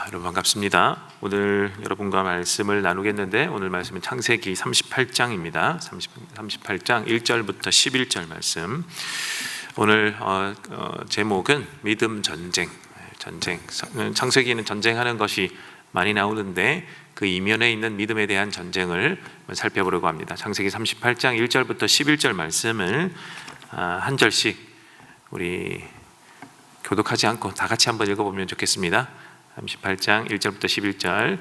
여러분 반갑습니다. 오늘 여러분과 말씀을 나누겠는데 오늘 말씀은 창세기 38장입니다. 38장 1절부터 11절 말씀. 오늘 제목은 믿음 전쟁. 창세기에는 전쟁하는 것이 많이 나오는데 그 이면에 있는 믿음에 대한 전쟁을 살펴보려고 합니다. 창세기 38장 1절부터 11절 말씀을 한 절씩 우리 교독하지 않고 다 같이 한번 읽어보면 좋겠습니다. 38장 1절부터 11절.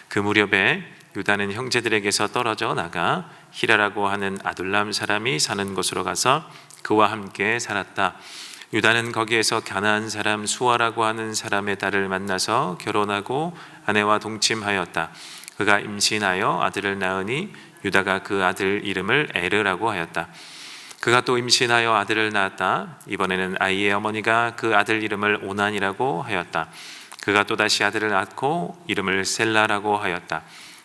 그 무렵에 유다는 형제들에게서 떨어져 나가 히라라고 하는 아둘람 사람이 사는 곳으로 가서 그와 함께 살았다. 유다는 거기에서 가나안 사람 수아라고 하는 사람의 딸을 만나서 결혼하고 아내와 동침하였다. 그가 임신하여 아들을 낳으니 유다가 그 아들 이름을 에르라고 하였다. 그가 또 임신하여 아들을 낳았다. 이번에는 아이의 어머니가 그 아들 이름을 오난이라고 하였다. 그가 또다시 아들을 낳고 이름을 셀라라고 하였다.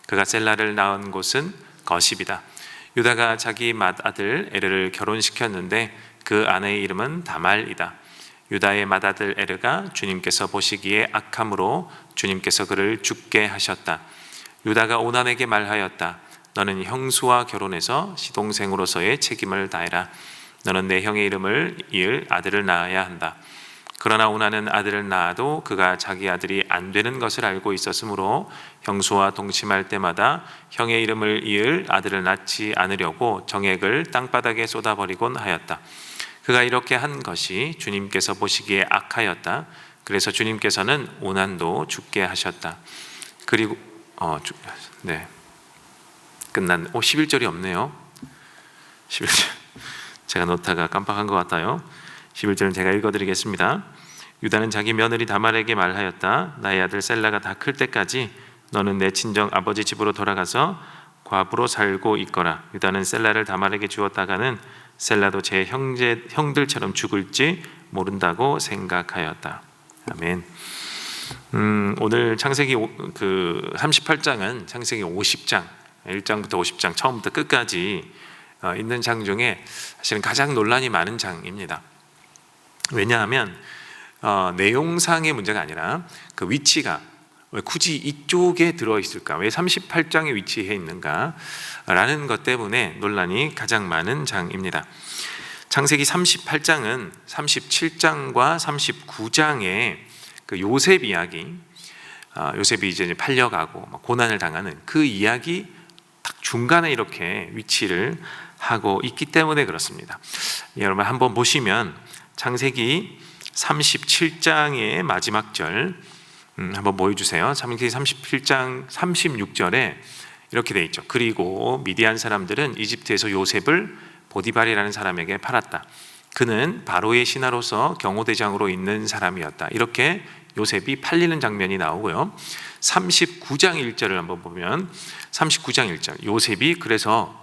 그가 셀라를 낳은 곳은 거십이다. 유다가 자기 맏아들 에르를 결혼시켰는데 그 아내의 이름은 다말이다. 유다의 맏아들 에르가 주님께서 보시기에 악함으로 주님께서 그를 죽게 하셨다. 유다가 오난에게 말하였다. 너는 형수와 결혼해서 시동생으로서의 책임을 다해라. 너는 내 형의 이름을 이을 아들을 낳아야 한다. 그러나 오난은 아들을 낳아도 그가 자기 아들이 안 되는 것을 알고 있었으므로 형수와 동침할 때마다 형의 이름을 이을 아들을 낳지 않으려고 정액을 땅바닥에 쏟아버리곤 하였다. 그가 이렇게 한 것이 주님께서 보시기에 악하였다. 그래서 주님께서는 오난도 죽게 하셨다. 그리고 끝난 11절이 없네요. 11절 제가 놓다가 깜빡한 것 같아요. 11절은 제가 읽어드리겠습니다. 유다는 자기 며느리 다말에게 말하였다. 나의 아들 셀라가 다 클 때까지 너는 내 친정 아버지 집으로 돌아가서 과부로 살고 있거라. 유다는 셀라를 다말에게 주었다가는 셀라도 제 형들처럼 죽을지 모른다고 생각하였다. 아멘. 오늘 창세기 38장은 창세기 50장 1장부터 50장 처음부터 끝까지 있는 장 중에 사실은 가장 논란이 많은 장입니다. 왜냐하면 내용상의 문제가 아니라 그 위치가 왜 굳이 이쪽에 들어있을까? 왜 38장에 위치해 있는가? 라는 것 때문에 논란이 가장 많은 장입니다. 창세기 38장은 37장과 39장의 그 요셉 이야기, 요셉이 이제 팔려가고 고난을 당하는 그 이야기 딱 중간에 이렇게 위치를 하고 있기 때문에 그렇습니다. 여러분 한번 보시면 창세기 37장의 마지막 절 한번 보여주세요. 창세기 37장 36절에 이렇게 돼 있죠. 그리고 미디안 사람들은 이집트에서 요셉을 보디발이라는 사람에게 팔았다. 그는 바로의 신하로서 경호대장으로 있는 사람이었다. 이렇게 요셉이 팔리는 장면이 나오고요. 39장 1절을 한번 보면 39장 1절 요셉이 그래서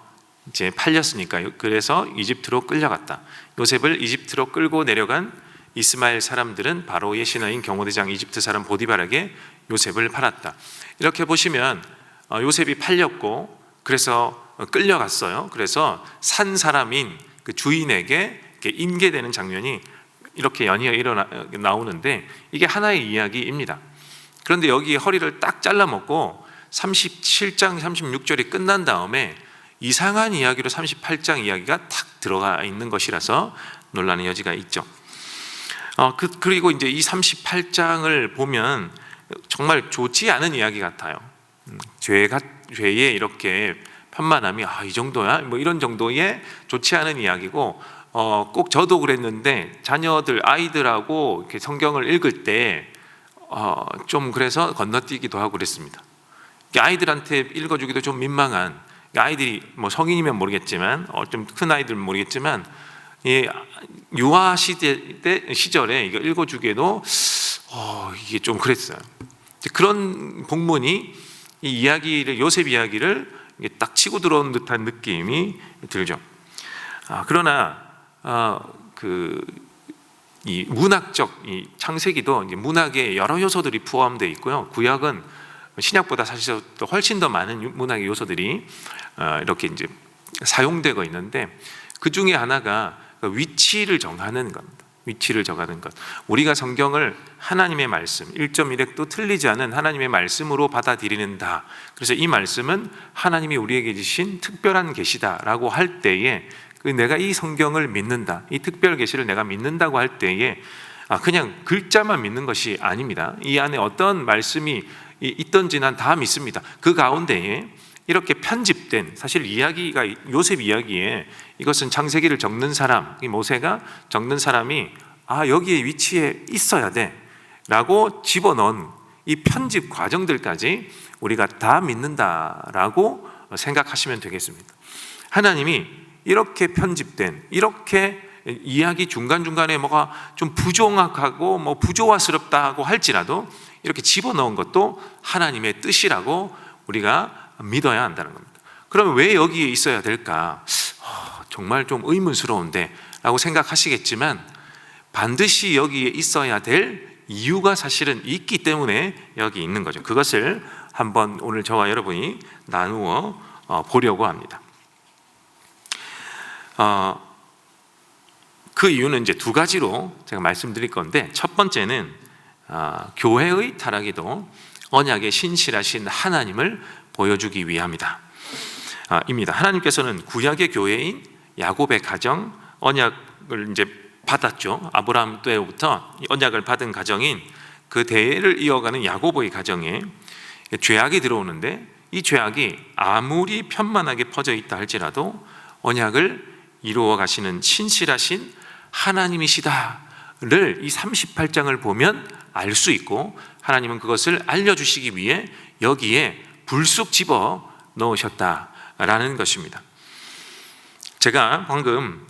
이제 팔렸으니까 그래서 이집트로 끌려갔다. 요셉을 이집트로 끌고 내려간 이스마엘 사람들은 바로의 신하인 경호대장 이집트 사람 보디발에게 요셉을 팔았다. 이렇게 보시면 요셉이 팔렸고 그래서 끌려갔어요. 그래서 산 사람인 그 주인에게 인계되는 장면이 이렇게 연이어 나오는데 이게 하나의 이야기입니다. 그런데 여기 허리를 딱 잘라먹고 37장 36절이 끝난 다음에 이상한 이야기로 38장 이야기가 탁 들어가 있는 것이라서 논란의 여지가 있죠. 그리고 이제 이 38장을 보면 정말 좋지 않은 이야기 같아요. 죄에 이렇게 편만함이 이 정도야? 뭐 이런 정도의 좋지 않은 이야기고 꼭 저도 그랬는데 아이들하고 이렇게 성경을 읽을 때 좀 그래서 건너뛰기도 하고 그랬습니다. 아이들한테 읽어주기도 좀 민망한 아이들이 뭐 성인이면 모르겠지만 좀 큰 아이들은 모르겠지만 유아 시절에 이거 읽어주기에도 이게 좀 그랬어요. 그런 본문이 이 이야기를 요셉 이야기를 딱 치고 들어온 듯한 느낌이 들죠. 그러나 이 문학적 이 창세기도 이제 문학의 여러 요소들이 포함되어 있고요. 구약은 신약보다 사실 훨씬 더 많은 문학의 요소들이 이렇게 이제 사용되고 있는데 그 중에 하나가 위치를 정하는 겁니다. 위치를 정하는 것. 우리가 성경을 하나님의 말씀 1.1획도 틀리지 않은 하나님의 말씀으로 받아들이는다. 그래서 이 말씀은 하나님이 우리에게 주신 특별한 계시다라고 할 때에 내가 이 성경을 믿는다, 이 특별 계시를 내가 믿는다고 할 때에 그냥 글자만 믿는 것이 아닙니다. 이 안에 어떤 말씀이 있던지 난 다 믿습니다. 그 가운데에 이렇게 편집된, 사실 이야기가 요셉 이야기에 이것은 창세기를 적는 사람, 이 모세가 적는 사람이 여기에 위치에 있어야 돼 라고 집어넣은 이 편집 과정들까지 우리가 다 믿는다라고 생각하시면 되겠습니다. 하나님이 이렇게 편집된, 이렇게 이야기 중간중간에 뭐가 좀 부정확하고 뭐 부조화스럽다고 할지라도 이렇게 집어넣은 것도 하나님의 뜻이라고 우리가 믿어야 한다는 겁니다. 그럼 왜 여기에 있어야 될까? 정말 좀 의문스러운데 라고 생각하시겠지만 반드시 여기에 있어야 될 이유가 사실은 있기 때문에 여기 있는 거죠. 그것을 한번 오늘 저와 여러분이 나누어 보려고 합니다. 그 이유는 이제 두 가지로 제가 말씀드릴 건데, 첫 번째는 교회의 타락에도 언약의 신실하신 하나님을 보여주기 위함이다. 입니다. 하나님께서는 구약의 교회인 야곱의 가정, 언약을 이제 받았죠. 아브라함 때부터 언약을 받은 가정인 그 대를 이어가는 야곱의 가정에 죄악이 들어오는데, 이 죄악이 아무리 편만하게 퍼져 있다 할지라도 언약을 이루어 가시는 신실하신 하나님이시다를 이 38장을 보면 알 수 있고, 하나님은 그것을 알려주시기 위해 여기에 불쑥 집어 넣으셨다라는 것입니다. 제가 방금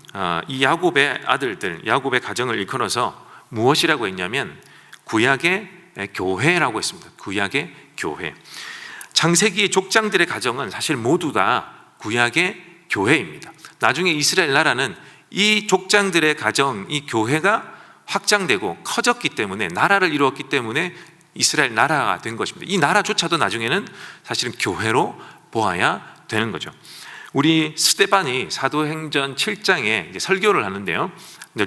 이 야곱의 아들들, 야곱의 가정을 일컬어서 무엇이라고 했냐면 구약의 교회라고 했습니다. 구약의 교회. 창세기의 족장들의 가정은 사실 모두 다 구약의 교회입니다. 나중에 이스라엘 나라는 이 족장들의 가정, 이 교회가 확장되고 커졌기 때문에, 나라를 이루었기 때문에 이스라엘 나라가 된 것입니다. 이 나라조차도 나중에는 사실은 교회로 보아야 되는 거죠. 우리 스데반이 사도행전 7장에 이제 설교를 하는데요.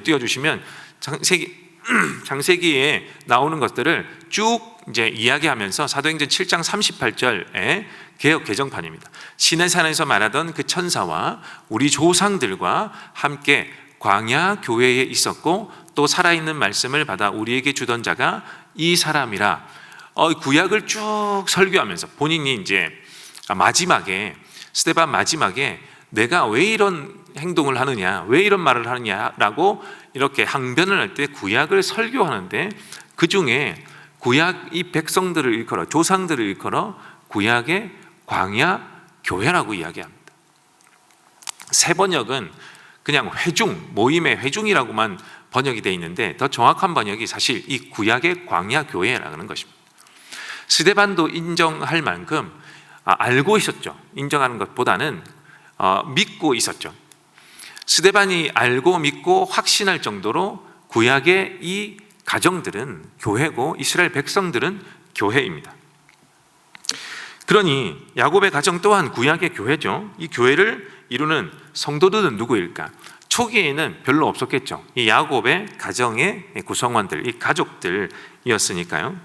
띄워주시면 창세기에 나오는 것들을 쭉 이제 이야기하면서 사도행전 7장 38절에 개역 개정판입니다. 시내산에서 말하던 그 천사와 우리 조상들과 함께 광야 교회에 있었고 또 살아있는 말씀을 받아 우리에게 주던 자가 이 사람이라. 구약을 쭉 설교하면서 본인이 이제 마지막에, 스데반 마지막에 내가 왜 이런 행동을 하느냐, 왜 이런 말을 하느냐라고 이렇게 항변을 할 때 구약을 설교하는데, 그 중에 구약 이 백성들을 일컬어, 조상들을 일컬어 구약의 광야 교회라고 이야기합니다. 새 번역은 그냥 회중, 모임의 회중이라고만 번역이 되어 있는데, 더 정확한 번역이 사실 이 구약의 광야 교회라는 것입니다. 스데반도 인정할 만큼 알고 있었죠. 인정하는 것보다는 믿고 있었죠. 스데반이 알고 믿고 확신할 정도로 구약의 이 가정들은 교회고 이스라엘 백성들은 교회입니다. 그러니 야곱의 가정 또한 구약의 교회죠. 이 교회를 이루는 성도들은 누구일까? 초기에는 별로 없었겠죠. 이 야곱의 가정의 구성원들, 이 가족들이었으니까요.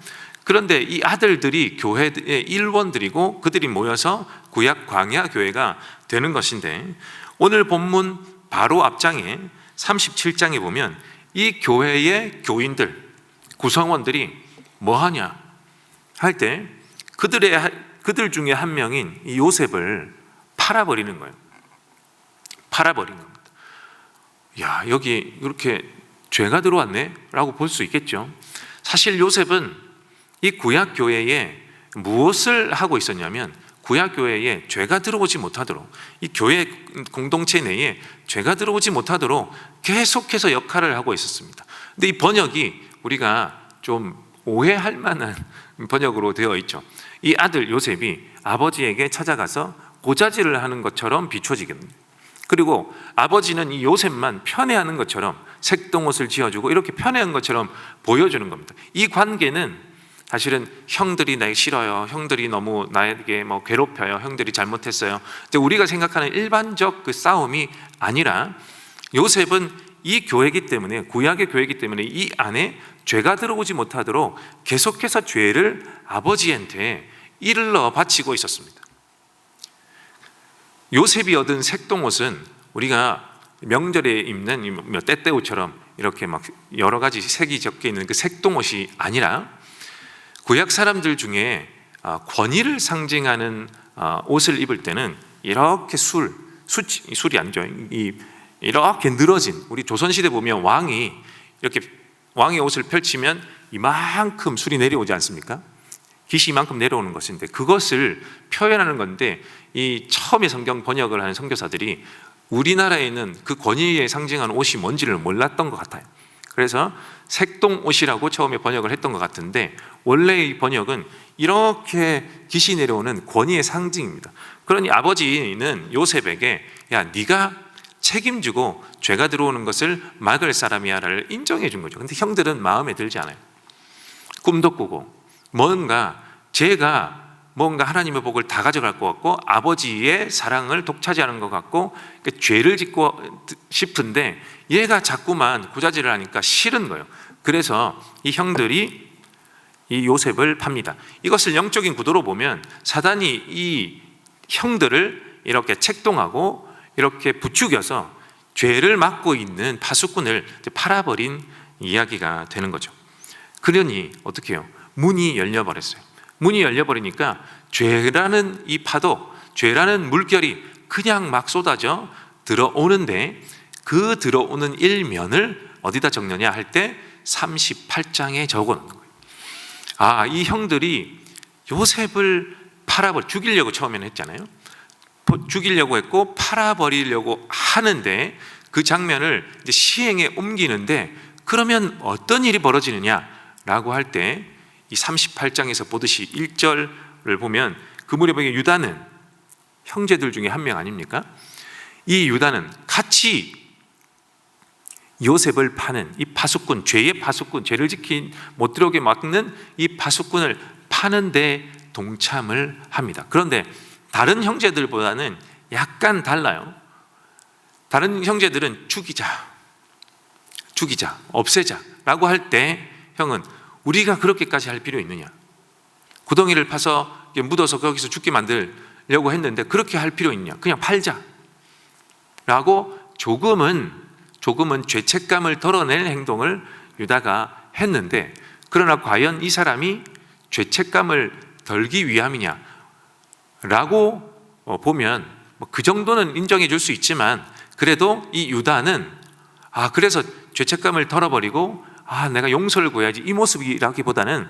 그런데 이 아들들이 교회의 일원들이고 그들이 모여서 구약 광야 교회가 되는 것인데, 오늘 본문 바로 앞장에 37장에 보면 이 교회의 교인들, 구성원들이 뭐하냐 할 때 그들 중에 한 명인 이 요셉을 팔아버리는 거예요. 팔아버린 겁니다. 야, 여기 이렇게 죄가 들어왔네 라고 볼 수 있겠죠. 사실 요셉은 이 구약교회에 무엇을 하고 있었냐면, 구약교회에 죄가 들어오지 못하도록, 이 교회 공동체 내에 죄가 들어오지 못하도록 계속해서 역할을 하고 있었습니다. 근데 이 번역이 우리가 좀 오해할 만한 번역으로 되어 있죠. 이 아들 요셉이 아버지에게 찾아가서 고자질을 하는 것처럼 비춰지거든요. 그리고 아버지는 이 요셉만 편애하는 것처럼 색동옷을 지어주고 이렇게 편애한 것처럼 보여주는 겁니다. 이 관계는 사실은 형들이 나에게 싫어요, 형들이 너무 나에게 괴롭혀요, 형들이 잘못했어요, 우리가 생각하는 일반적 그 싸움이 아니라, 요셉은 이 교회이기 때문에, 구약의 교회이기 때문에 이 안에 죄가 들어오지 못하도록 계속해서 죄를 아버지한테 일러 바치고 있었습니다. 요셉이 얻은 색동옷은 우리가 명절에 입는 때때옷처럼 이렇게 막 여러 가지 색이 적혀 있는 그 색동옷이 아니라 구약 사람들 중에 권위를 상징하는 옷을 입을 때는 이렇게 술이 아니죠. 이렇게 늘어진, 우리 조선시대 보면 왕의 옷을 펼치면 이만큼 술이 내려오지 않습니까? 깃이 이만큼 내려오는 것인데 그것을 표현하는 건데, 이 처음에 성경 번역을 하는 선교사들이 우리나라에는 그 권위에 상징하는 옷이 뭔지를 몰랐던 것 같아요. 그래서 색동옷이라고 처음에 번역을 했던 것 같은데, 원래의 번역은 이렇게 깃이 내려오는 권위의 상징입니다. 그러니 아버지는 요셉에게 야, 네가 책임지고 죄가 들어오는 것을 막을 사람이야를 인정해 준 거죠. 근데 형들은 마음에 들지 않아요. 꿈도 꾸고 제가 뭔가 하나님의 복을 다 가져갈 것 같고 아버지의 사랑을 독차지하는 것 같고 죄를 짓고 싶은데 얘가 자꾸만 구자질을 하니까 싫은 거예요. 그래서 이 형들이 이 요셉을 팝니다. 이것을 영적인 구도로 보면 사단이 이 형들을 이렇게 책동하고 이렇게 부추겨서 죄를 맡고 있는 파수꾼을 팔아버린 이야기가 되는 거죠. 그러니 어떻게 해요? 문이 열려버렸어요. 문이 열려버리니까 죄라는 이 파도, 죄라는 물결이 그냥 막 쏟아져 들어오는데, 그 들어오는 일면을 어디다 적느냐 할 때 38장에 적어놓는 거예요. 이 형들이 요셉을 죽이려고 처음에는 했잖아요. 죽이려고 했고 팔아버리려고 하는데 그 장면을 이제 시행에 옮기는데, 그러면 어떤 일이 벌어지느냐라고 할 때 이 38장에서 보듯이 1절을 보면 그 무렵에 유다는 형제들 중에 한 명 아닙니까? 이 유다는 같이 요셉을 파는 이 파수꾼, 죄의 파수꾼, 죄를 못 들어오게 막는 이 파수꾼을 파는데 동참을 합니다. 그런데 다른 형제들보다는 약간 달라요. 다른 형제들은 죽이자, 없애자 라고 할 때 형은 우리가 그렇게까지 할 필요 있느냐, 구덩이를 파서 묻어서 거기서 죽게 만들려고 했는데 그렇게 할 필요 있냐, 그냥 팔자 라고 조금은 죄책감을 덜어낼 행동을 유다가 했는데, 그러나 과연 이 사람이 죄책감을 덜기 위함이냐 라고 보면 그 정도는 인정해 줄 수 있지만, 그래도 이 유다는 그래서 죄책감을 덜어버리고 내가 용서를 구해야지, 이 모습이라기보다는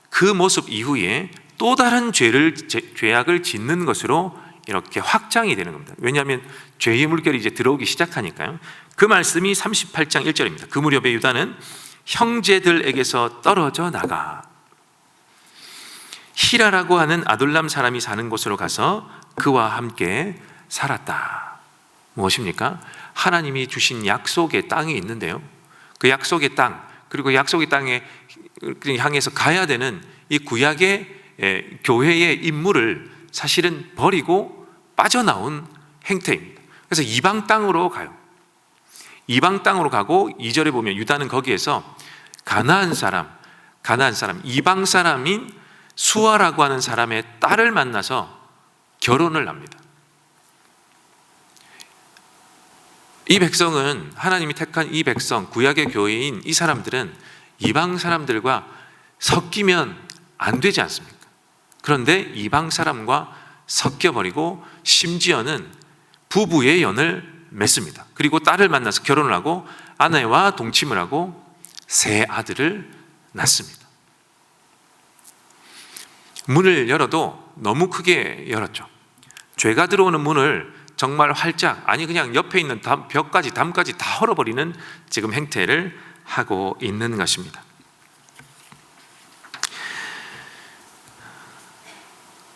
그 모습 이후에 또 다른 죄악을 짓는 것으로 이렇게 확장이 되는 겁니다. 왜냐하면 죄의 물결이 이제 들어오기 시작하니까요. 그 말씀이 38장 1절입니다. 그 무렵에 유다는 형제들에게서 떨어져 나가 히라라고 하는 아둘람 사람이 사는 곳으로 가서 그와 함께 살았다. 무엇입니까? 하나님이 주신 약속의 땅이 있는데요, 그 약속의 땅, 그리고 약속의 땅에 향해서 가야 되는 이 구약의 교회의 임무를 사실은 버리고 빠져나온 행태입니다. 그래서 이방 땅으로 가요. 이방 땅으로 가고 2절에 보면 유다는 거기에서 가나안 사람, 이방 사람인 수아라고 하는 사람의 딸을 만나서 결혼을 합니다. 이 백성은, 하나님이 택한 이 백성, 구약의 교회인 이 사람들은 이방 사람들과 섞이면 안 되지 않습니까? 그런데 이방 사람과 섞여버리고 심지어는 부부의 연을 맺습니다. 그리고 딸을 만나서 결혼을 하고 아내와 동침을 하고 세 아들을 낳습니다. 문을 열어도 너무 크게 열었죠. 죄가 들어오는 문을 정말 활짝, 그냥 옆에 있는 벽까지, 담까지 다 헐어버리는 지금 행태를 하고 있는 것입니다.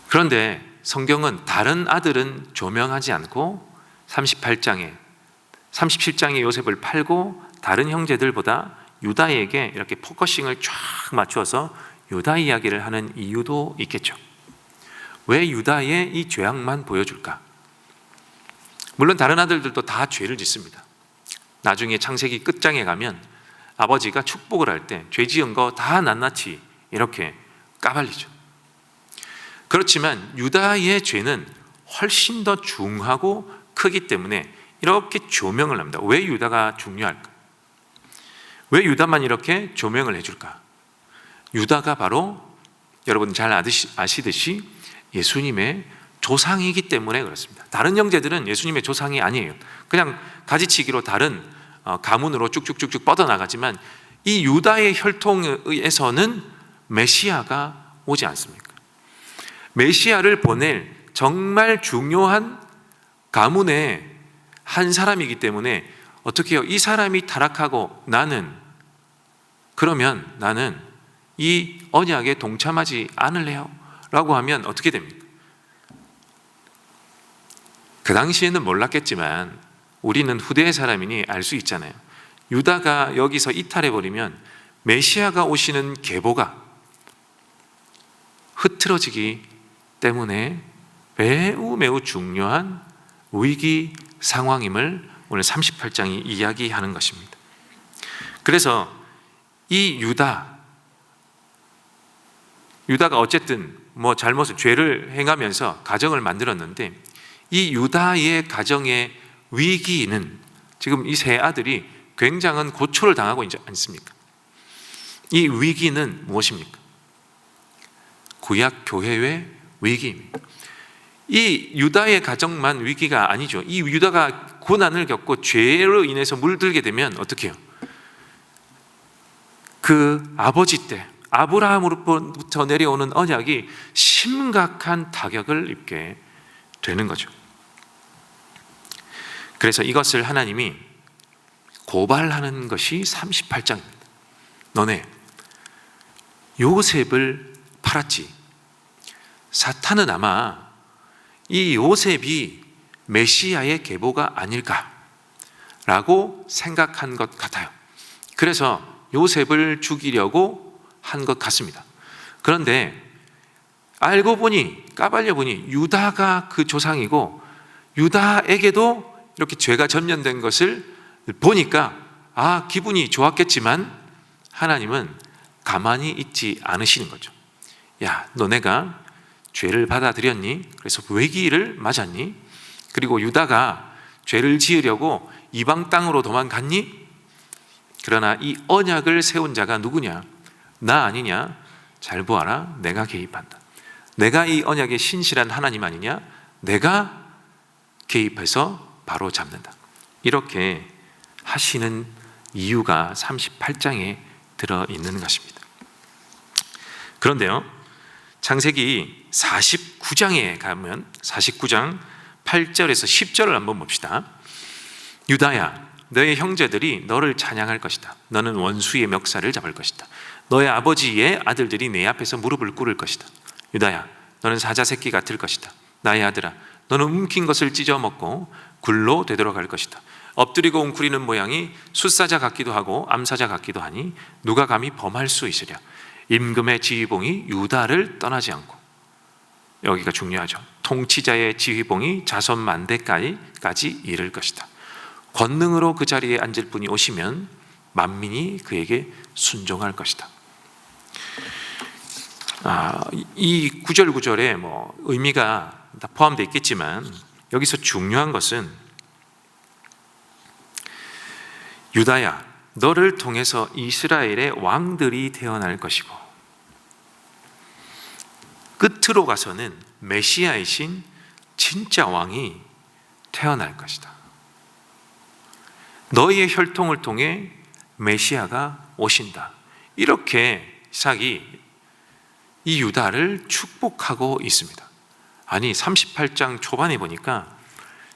그런데 성경은 다른 아들은 조명하지 않고 37장에 요셉을 팔고 다른 형제들보다 유다에게 이렇게 포커싱을 쫙 맞추어서 유다 이야기를 하는 이유도 있겠죠. 왜 유다의 이 죄악만 보여줄까? 물론 다른 아들들도 다 죄를 짓습니다. 나중에 창세기 끝장에 가면 아버지가 축복을 할 때 죄 지은 거 다 낱낱이 이렇게 까발리죠. 그렇지만 유다의 죄는 훨씬 더 중하고 크기 때문에 이렇게 조명을 합니다. 왜 유다가 중요할까? 왜 유다만 이렇게 조명을 해줄까? 유다가 바로 여러분 잘 아시듯이 예수님의 조상이기 때문에 그렇습니다. 다른 형제들은 예수님의 조상이 아니에요. 그냥 가지치기로 다른 가문으로 쭉쭉쭉쭉 뻗어나가지만 이 유다의 혈통에서는 메시아가 오지 않습니까? 메시아를 보낼 정말 중요한 가문의 한 사람이기 때문에 어떻게 해요? 이 사람이 타락하고 그러면 나는 이 언약에 동참하지 않을래요 라고 하면 어떻게 됩니까? 그 당시에는 몰랐겠지만 우리는 후대의 사람이니 알 수 있잖아요. 유다가 여기서 이탈해버리면 메시아가 오시는 계보가 흐트러지기 때문에 매우 중요한 위기 상황임을 오늘 38장이 이야기하는 것입니다. 그래서 이 유다가 어쨌든 죄를 행하면서 가정을 만들었는데 이 유다의 가정의 위기는 지금 이 세 아들이 굉장한 고초를 당하고 있지 않습니까? 이 위기는 무엇입니까? 구약 교회의 위기입니다. 이 유다의 가정만 위기가 아니죠. 이 유다가 고난을 겪고 죄로 인해서 물들게 되면 어떻게 해요? 그 아버지 때 아브라함으로부터 내려오는 언약이 심각한 타격을 입게 되는 거죠. 그래서 이것을 하나님이 고발하는 것이 38장입니다. 너네 요셉을 팔았지. 사탄은 아마 이 요셉이 메시아의 계보가 아닐까라고 생각한 것 같아요. 그래서 요셉을 죽이려고 한 것 같습니다. 그런데 알고 보니 까발려 보니 유다가 그 조상이고 유다에게도 이렇게 죄가 전면된 것을 보니까 기분이 좋았겠지만 하나님은 가만히 있지 않으시는 거죠. 야, 너네가 죄를 받아들였니? 그래서 위기를 맞았니? 그리고 유다가 죄를 지으려고 이방 땅으로 도망갔니? 그러나 이 언약을 세운 자가 누구냐? 나 아니냐? 잘 보아라, 내가 개입한다. 내가 이 언약의 신실한 하나님 아니냐? 내가 개입해서 바로 잡는다. 이렇게 하시는 이유가 38장에 들어있는 것입니다. 그런데요, 창세기 49장에 가면 49장 8절에서 10절을 한번 봅시다. 유다야, 너의 형제들이 너를 찬양할 것이다. 너는 원수의 멱살을 잡을 것이다. 너의 아버지의 아들들이 내 앞에서 무릎을 꿇을 것이다. 유다야, 너는 사자 새끼 같을 것이다. 나의 아들아, 너는 움킨 것을 찢어 먹고 굴로 되돌아갈 것이다. 엎드리고 웅크리는 모양이 숫사자 같기도 하고 암사자 같기도 하니 누가 감히 범할 수 있으랴. 임금의 지휘봉이 유다를 떠나지 않고, 여기가 중요하죠. 통치자의 지휘봉이 자손 만대까지 이를 것이다. 권능으로 그 자리에 앉을 분이 오시면 만민이 그에게 순종할 것이다. 이 구절에 의미가 다 포함되어 있겠지만 여기서 중요한 것은 유다야, 너를 통해서 이스라엘의 왕들이 태어날 것이고 끝으로 가서는 메시아이신 진짜 왕이 태어날 것이다. 너희의 혈통을 통해 메시아가 오신다. 이렇게 이삭이 이 유다를 축복하고 있습니다. 아니 38장 초반에 보니까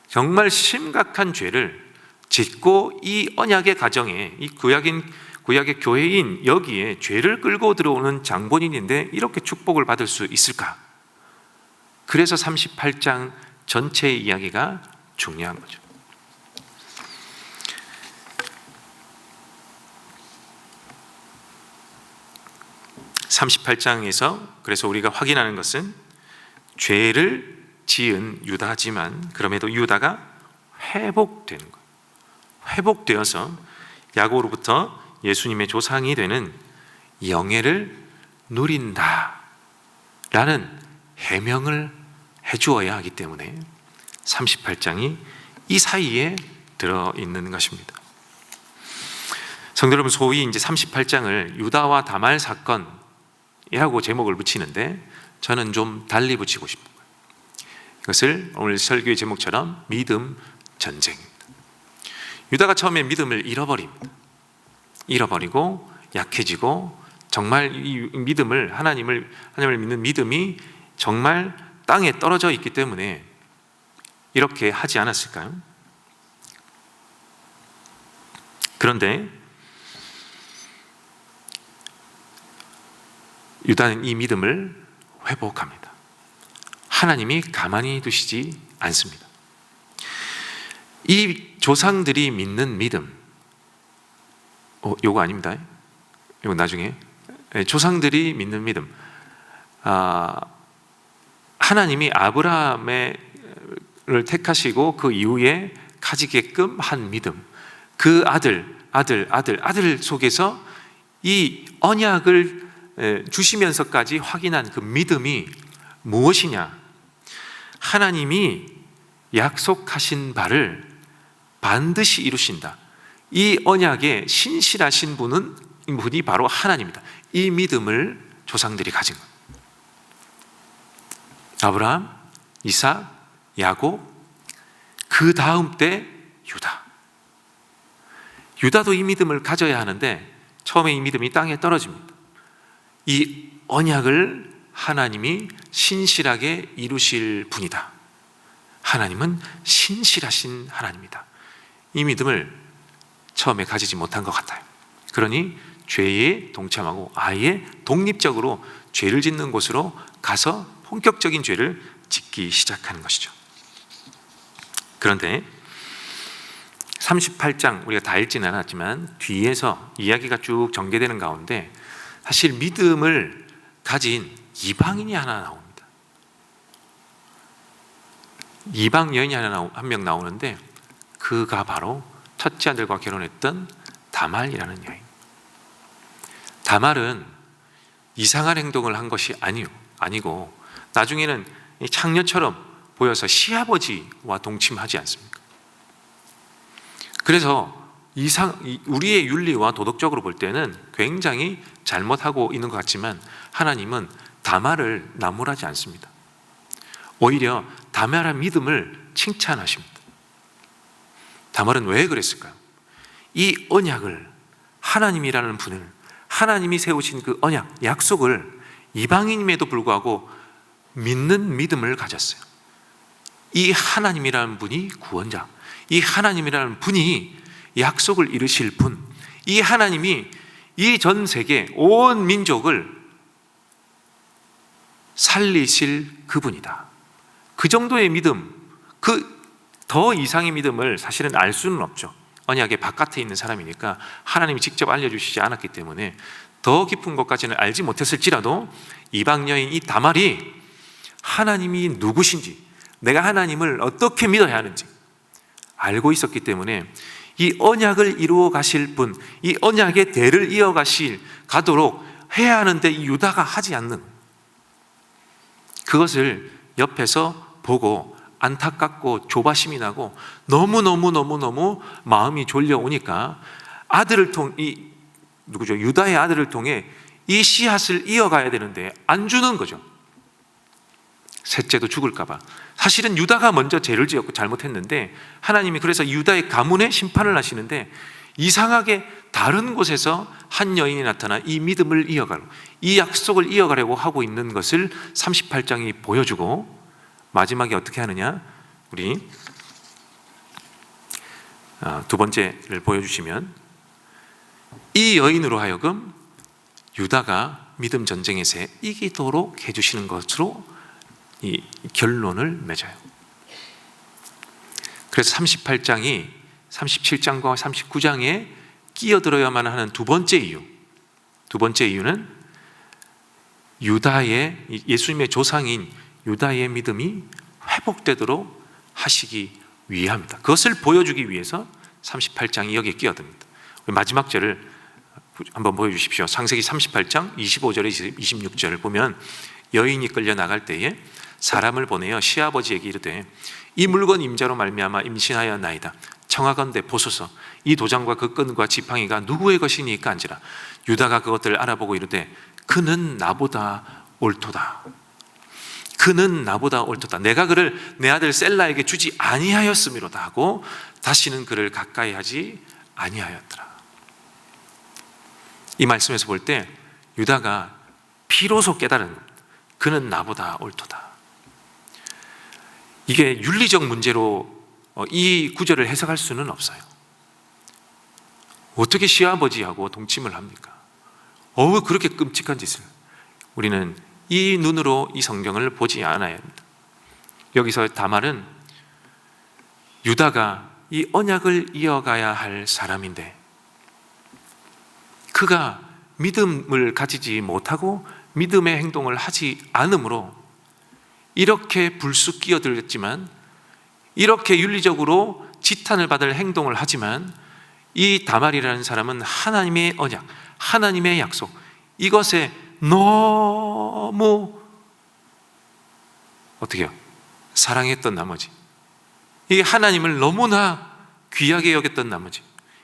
정말 심각한 죄를 짓고 이 언약의 가정에, 이 구약의 교회인 여기에 죄를 끌고 들어오는 장본인인데 이렇게 축복을 받을 수 있을까? 그래서 38장 전체의 이야기가 중요한 거죠. (38장에서) 그래서 우리가 확인하는 것은 죄를 지은 유다지만 그럼에도 유다가 회복되는 거예요. 회복되어서 야곱으로부터 예수님의 조상이 되는 영예를 누린다 라는 해명을 해주어야 하기 때문에 38장이 이 사이에 들어있는 것입니다. 성도 여러분, 소위 이제 38장을 유다와 다말 사건이라고 제목을 붙이는데 저는 좀 달리 붙이고 싶어요. 이것을 오늘 설교의 제목처럼 믿음 전쟁입니다. 유다가 처음에 믿음을 잃어버리고 약해지고 정말 이 믿음을 하나님을 믿는 믿음이 정말 땅에 떨어져 있기 때문에 이렇게 하지 않았을까요? 그런데 유다는 이 믿음을 회복합니다. 하나님이 가만히 두시지 않습니다. 이 조상들이 믿는 믿음, 요거 아닙니다. 이거 나중에. 조상들이 믿는 믿음, 하나님이 아브라함을 택하시고 그 이후에 가지게끔 한 믿음, 그 아들 속에서 이 언약을 주시면서까지 확인한 그 믿음이 무엇이냐? 하나님이 약속하신 바를 반드시 이루신다. 이 언약에 신실하신 분이 바로 하나님입니다. 이 믿음을 조상들이 가진 것. 아브라함, 이삭, 야곱, 그 다음 때 유다. 유다도 이 믿음을 가져야 하는데 처음에 이 믿음이 땅에 떨어집니다. 이 언약을 하나님이 신실하게 이루실 분이다. 하나님은 신실하신 하나님이다. 이 믿음을 처음에 가지지 못한 것 같아요. 그러니 죄에 동참하고 아예 독립적으로 죄를 짓는 곳으로 가서 본격적인 죄를 짓기 시작하는 것이죠. 그런데 38장 우리가 다 읽지는 않았지만 뒤에서 이야기가 쭉 전개되는 가운데 사실 믿음을 가진 이방인이 하나 나옵니다. 이방 여인이 한 명 나오는데 그가 바로 첫째 아들과 결혼했던 다말이라는 여인. 다말은 이상한 행동을 한 것이 아니고 나중에는 창녀처럼 보여서 시아버지와 동침하지 않습니까? 그래서 우리의 윤리와 도덕적으로 볼 때는 굉장히 잘못하고 있는 것 같지만 하나님은 다말을 나무라지 않습니다. 오히려 다말의 믿음을 칭찬하십니다. 다말은 왜 그랬을까요? 이 언약을 하나님이라는 분을 하나님이 세우신 그 언약, 약속을 이방인임에도 불구하고 믿는 믿음을 가졌어요. 이 하나님이라는 분이 구원자, 이 하나님이라는 분이 약속을 이루실 분, 이 하나님이 이 전 세계 온 민족을 살리실 그분이다. 그 정도의 믿음, 그 더 이상의 믿음을 사실은 알 수는 없죠. 언약의 바깥에 있는 사람이니까 하나님이 직접 알려주시지 않았기 때문에 더 깊은 것까지는 알지 못했을지라도 이방 여인 이 다말이 하나님이 누구신지, 내가 하나님을 어떻게 믿어야 하는지 알고 있었기 때문에 이 언약을 이루어 가실 분, 이 언약의 대를 가도록 해야 하는데 이 유다가 하지 않는, 그것을 옆에서 보고 안타깝고 조바심이 나고 너무 마음이 졸려오니까 유다의 아들을 통해 이 씨앗을 이어가야 되는데 안 주는 거죠. 셋째도 죽을까 봐. 사실은 유다가 먼저 죄를 지었고 잘못했는데 하나님이 그래서 유다의 가문에 심판을 하시는데 이상하게 다른 곳에서 한 여인이 나타나 이 믿음을 이어가려고, 이 약속을 이어가려고 하고 있는 것을 38장이 보여주고 마지막에 어떻게 하느냐, 우리 두 번째를 보여주시면 이 여인으로 하여금 유다가 믿음 전쟁에서 이기도록 해주시는 것으로 이 결론을 맺어요. 그래서 38장이 37장과 39장에 끼어들어야만 하는 두 번째 이유는 예수님의 조상인 유다의 믿음이 회복되도록 하시기 위함이다. 그것을 보여주기 위해서 38장이 여기에 끼어듭니다. 마지막 절을 한번 보여주십시오. 창세기 38장 25절에 26절을 보면 여인이 끌려 나갈 때에 사람을 보내어 시아버지에게 이르되 이 물건 임자로 말미암아 임신하였나이다. 청하건대 보소서 이 도장과 그 끈과 지팡이가 누구의 것이니까 한지라. 유다가 그것들을 알아보고 이르되 그는 나보다 옳도다. 그는 나보다 옳도다. 내가 그를 내 아들 셀라에게 주지 아니하였음이로다 하고 다시는 그를 가까이 하지 아니하였더라. 이 말씀에서 볼 때 유다가 비로소 깨달은 겁니다. 그는 나보다 옳도다. 이게 윤리적 문제로 이 구절을 해석할 수는 없어요. 어떻게 시아버지하고 동침을 합니까? 그렇게 끔찍한 짓을. 우리는 이 눈으로 이 성경을 보지 않아야 합니다. 여기서 다말은 유다가 이 언약을 이어가야 할 사람인데 그가 믿음을 가지지 못하고 믿음의 행동을 하지 않으므로 이렇게 불쑥 끼어들었지만, 이렇게 윤리적으로 지탄을 받을 행동을 하지만, 이 다말이라는 사람은 하나님의 언약, 하나님의 약속, 이것에 너무 어떻게 해요? 사랑했던 나머지, 이 하나님을 너무나 귀하게 여겼던 나머지,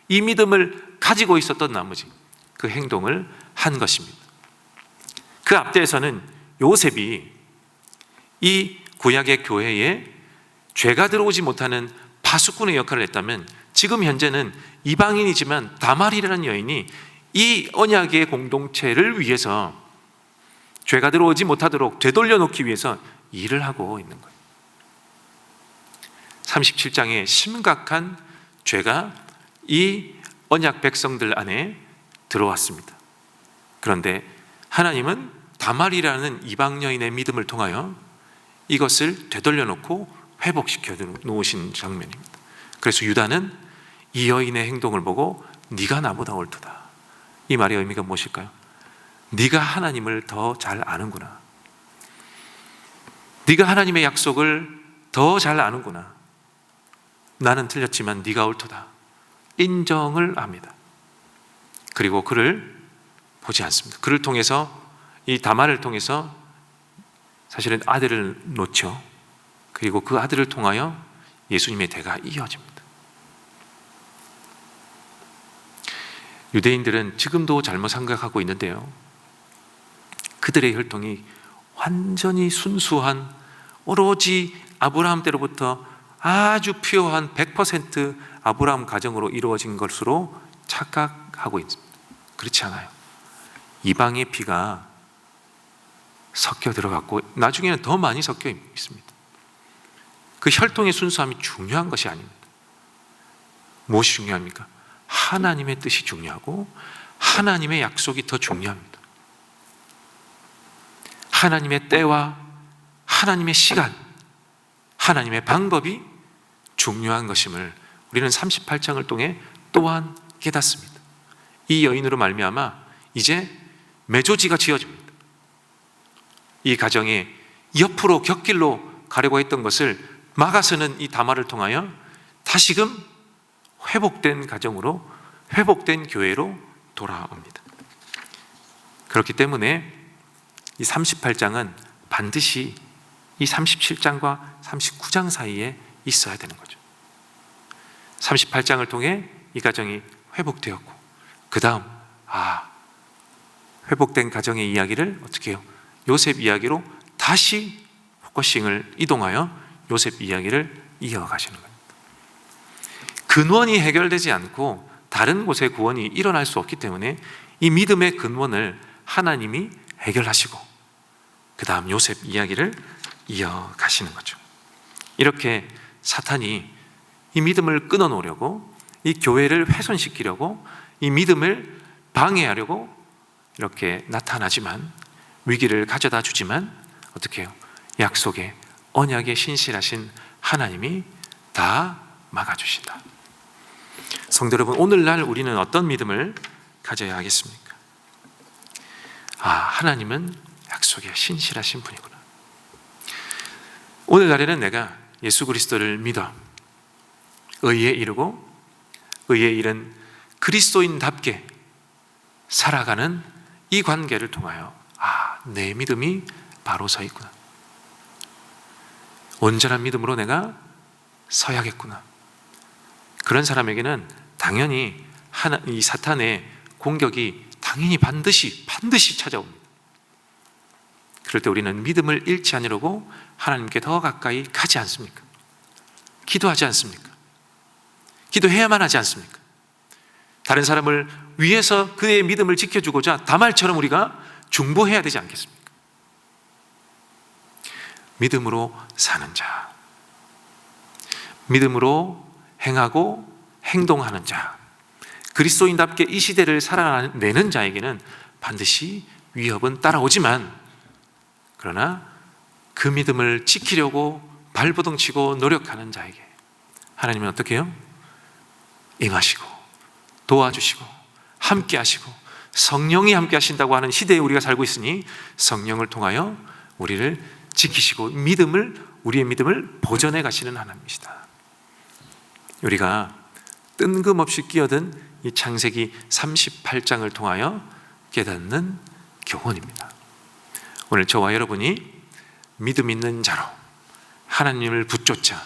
이 믿음을 가지고 있었던 나머지 그 행동을 한 것입니다. 그 앞뒤에서는 요셉이 이 구약의 교회에 죄가 들어오지 못하는 파수꾼의 역할을 했다면, 지금 현재는 이방인이지만 다말이라는 여인이 이 언약의 공동체를 위해서 죄가 들어오지 못하도록 되돌려 놓기 위해서 일을 하고 있는 거예요. 37장에 심각한 죄가 이 언약 백성들 안에 들어왔습니다. 그런데 하나님은 다말이라는 이방 여인의 믿음을 통하여 이것을 되돌려 놓고 회복시켜 놓으신 장면입니다. 그래서 유다는 이 여인의 행동을 보고 네가 나보다 옳도다. 이 말의 의미가 무엇일까요? 네가 하나님을 더 잘 아는구나. 네가 하나님의 약속을 더 잘 아는구나. 나는 틀렸지만 네가 옳도다. 인정을 합니다. 그리고 그를 보지 않습니다. 그를 통해서, 이 다말을 통해서 사실은 아들을 놓죠. 그리고 그 아들을 통하여 예수님의 대가 이어집니다. 유대인들은 지금도 잘못 생각하고 있는데요, 그들의 혈통이 완전히 순수한, 오로지 아브라함 때로부터 아주 퓨어한 100% 아브라함 가정으로 이루어진 것으로 착각하고 있습니다. 그렇지 않아요. 이방의 피가 섞여 들어갔고 나중에는 더 많이 섞여 있습니다. 그 혈통의 순수함이 중요한 것이 아닙니다. 무엇이 중요합니까? 하나님의 뜻이 중요하고 하나님의 약속이 더 중요합니다. 하나님의 때와 하나님의 시간, 하나님의 방법이 중요한 것임을 우리는 38장을 통해 또한 깨닫습니다. 이 여인으로 말미암아 이제 메조지가 지어집니다. 이 가정에 옆으로 곁길로 가려고 했던 것을 막아서는 이 다말을 통하여 다시금 회복된 가정으로, 회복된 교회로 돌아옵니다. 그렇기 때문에 이 38장은 반드시 이 37장과 39장 사이에 있어야 되는 거죠. 38장을 통해 이 가정이 회복되었고, 그 다음 회복된 가정의 이야기를 어떻게 해요? 요셉 이야기로 다시 포커싱을 이동하여 요셉 이야기를 이어가시는 겁니다. 근원이 해결되지 않고 다른 곳에 구원이 일어날 수 없기 때문에 이 믿음의 근원을 하나님이 해결하시고 그 다음 요셉 이야기를 이어가시는 거죠. 이렇게 사탄이 이 믿음을 끊어놓으려고, 이 교회를 훼손시키려고, 이 믿음을 방해하려고 이렇게 나타나지만, 위기를 가져다 주지만 어떻게 해요? 약속의 언약에 신실하신 하나님이 다 막아주신다. 성도 여러분, 오늘날 우리는 어떤 믿음을 가져야 하겠습니까? 하나님은 약속에 신실하신 분이구나. 오늘날에는 내가 예수 그리스도를 믿어 의에 이르고 의에 이른 그리스도인답게 살아가는 이 관계를 통하여 내 믿음이 바로 서 있구나, 온전한 믿음으로 내가 서야겠구나. 그런 사람에게는 당연히 이 사탄의 공격이 당연히 반드시 찾아옵니다. 그럴 때 우리는 믿음을 잃지 않으려고 하나님께 더 가까이 가지 않습니까? 기도하지 않습니까? 기도해야만 하지 않습니까? 다른 사람을 위해서 그의 믿음을 지켜주고자 다말처럼 우리가 중보해야 되지 않겠습니까? 믿음으로 사는 자, 믿음으로 행하고 행동하는 자, 그리스도인답게 이 시대를 살아내는 자에게는 반드시 위협은 따라오지만, 그러나 그 믿음을 지키려고 발버둥치고 노력하는 자에게 하나님은 어떻게 해요? 임하시고 도와주시고 함께 하시고 성령이 함께 하신다고 하는 시대에 우리가 살고 있으니 성령을 통하여 우리를 지키시고 우리의 믿음을 보존해 가시는 하나님이시다. 우리가 뜬금없이 끼어든 이 창세기 38장을 통하여 깨닫는 교훈입니다. 오늘 저와 여러분이 믿음 있는 자로 하나님을 붙쫓아,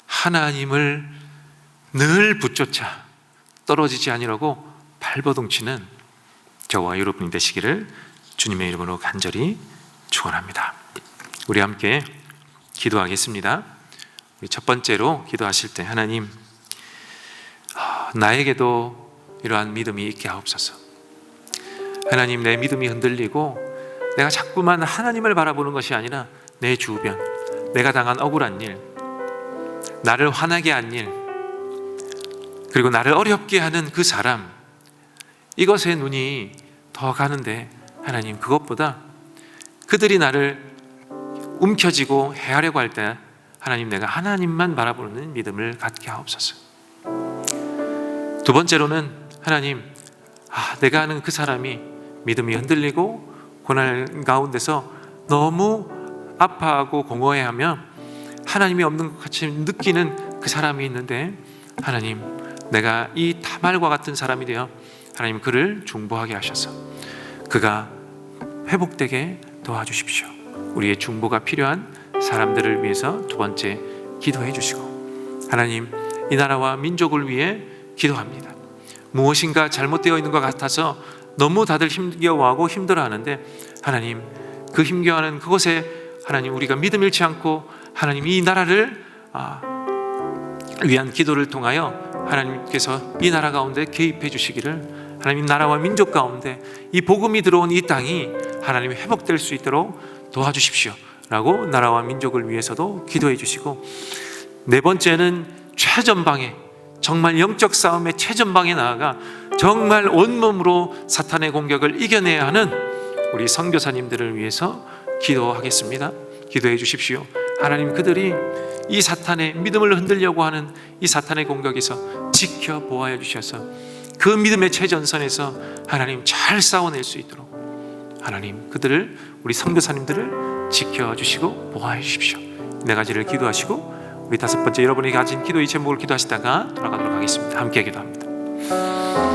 하나님을 늘 붙쫓아 떨어지지 아니라고 발버둥치는 저와 여러분이 되시기를 주님의 이름으로 간절히 축원합니다. 우리 함께 기도하겠습니다. 우리 첫 번째로 기도하실 때, 하나님, 나에게도 이러한 믿음이 있게 하옵소서. 하나님, 내 믿음이 흔들리고 내가 자꾸만 하나님을 바라보는 것이 아니라 내 주변, 내가 당한 억울한 일, 나를 화나게 한 일, 그리고 나를 어렵게 하는 그 사람, 이것에 눈이 더 가는데, 하나님, 그것보다 그들이 나를 움켜쥐고 해하려고 할 때 하나님, 내가 하나님만 바라보는 믿음을 갖게 하옵소서. 두 번째로는 하나님, 내가 아는 그 사람이 믿음이 흔들리고 고난 가운데서 너무 아파하고 공허해하며 하나님이 없는 것 같이 느끼는 그 사람이 있는데, 하나님, 내가 이 타말과 같은 사람이 되어 하나님 그를 중보하게 하셔서 그가 회복되게 도와주십시오. 우리의 중보가 필요한 사람들을 위해서 두 번째 기도해 주시고, 하나님, 이 나라와 민족을 위해 기도합니다. 무엇인가 잘못되어 있는 것 같아서 너무 다들 힘겨워하고 힘들어하는데, 하나님, 그 힘겨워하는 그곳에 하나님, 우리가 믿음 잃지 않고 하나님 이 나라를 위한 기도를 통하여 하나님께서 이 나라 가운데 개입해 주시기를, 하나님, 나라와 민족 가운데 이 복음이 들어온 이 땅이 하나님 회복될 수 있도록 도와주십시오 라고 나라와 민족을 위해서도 기도해 주시고, 네 번째는 최전방에, 정말 영적 싸움의 최전방에 나아가 정말 온몸으로 사탄의 공격을 이겨내야 하는 우리 선교사님들을 위해서 기도하겠습니다. 기도해 주십시오. 하나님, 그들이 이 사탄의 믿음을 흔들려고 하는 이 사탄의 공격에서 지켜보아야 주셔서 그 믿음의 최전선에서 하나님 잘 싸워낼 수 있도록 하나님, 그들을, 우리 선교사님들을 지켜주시고 보호해 주십시오. 네 가지를 기도하시고 우리 다섯 번째, 여러분이 가진 기도의 제목을 기도하시다가 돌아가도록 하겠습니다. 함께 기도합니다.